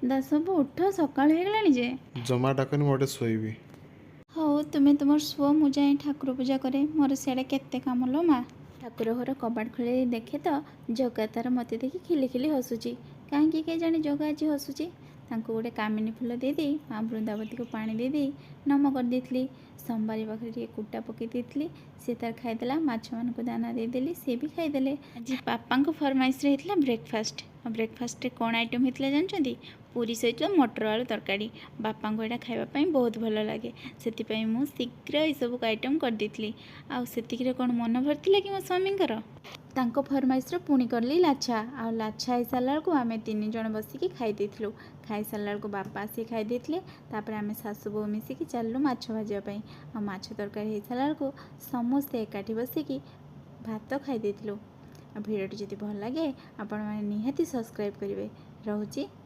ଦାସବାବୁ ଉଠ, ସକାଳ ହେଇଗଲାଣି ଯେ। ଜମା ଡାକନି, ମୁଁ ଗୋଟେ ଶୋଇବି। ହଉ ତୁମେ ତୁମର ଶୁଅ, ମୁଁ ଯାଇ ଠାକୁର ପୂଜା କରେ। ମୋର ସିଆଡ଼େ କେତେ କାମ ଲୋ ମା। ଠାକୁର ଘର କବାଟ ଖୋଲି ଦେଖେ ତ ଜଗା ତାର ମୋତେ ଦେଖି ଖିଲି ଖିଲି ହସୁଛି। କାହିଁକି କେଜାଣି ଜଗା ଆଜି ହସୁଛି। ତାଙ୍କୁ ଗୋଟେ କାମିନୀ ଫୁଲ ଦେଇଦେଇ ମା ବୃନ୍ଦାବତୀକୁ ପାଣି ଦେଇଦେଇ ନମ କରିଦେଇଥିଲି। ସମ୍ବାରୀ ପାଖରେ ଟିକେ କୁଟା ପକାଇ ଦେଇଥିଲି, ସେ ତାର ଖାଇଦେଲା। ମାଛମାନଙ୍କୁ ଦାନା ଦେଇଦେଲି, ସେ ବି ଖାଇଦେଲେ। ଆଜି ବାପାଙ୍କ ଫରମାଇଶରେ ହେଇଥିଲା ବ୍ରେକଫାଷ୍ଟ। ଆଉ ବ୍ରେକଫାଷ୍ଟରେ କ'ଣ ଆଇଟମ୍ ହେଇଥିଲା ଜାଣିଛନ୍ତି? ପୁରୀ ସହିତ ମଟର ଆଳୁ ତରକାରୀ। ବାପାଙ୍କୁ ଏଇଟା ଖାଇବା ପାଇଁ ବହୁତ ଭଲ ଲାଗେ, ସେଥିପାଇଁ ମୁଁ ଶୀଘ୍ର ଏସବୁ ଆଇଟମ୍ କରିଦେଇଥିଲି। ଆଉ ସେତିକିରେ କ'ଣ ମନ ଭରିଥିଲା କି ମୋ ସ୍ୱାମୀଙ୍କର? ତାଙ୍କ ଫରମାଇଶର ପୁଣି କଲି ଲାଛା। ଆଉ ଲାଛା ହେଇସାରିଲା ବେଳକୁ ଆମେ 3 ଜଣ ବସିକି ଖାଇ ଦେଇଥିଲୁ। ଖାଇସାରିଲା ବେଳକୁ ବାପା ଆସିକି ଖାଇ ଦେଇଥିଲେ। ତାପରେ ଆମେ ଶାଶୁ ବୋହୂ ମିଶିକି ଚାଲିଲୁ ମାଛ ଭାଜିବା ପାଇଁ। ଆଉ ମାଛ ତରକାରୀ ହେଇସାରିଲା ବେଳକୁ ସମସ୍ତେ ଏକାଠି ବସିକି ଭାତ ଖାଇ ଦେଇଥିଲୁ। ଆଉ ଭିଡ଼ିଓଟି ଯଦି ଭଲ ଲାଗେ ଆପଣମାନେ ନିହାତି ସବସ୍କ୍ରାଇବ୍ କରିବେ। ରହୁଛି।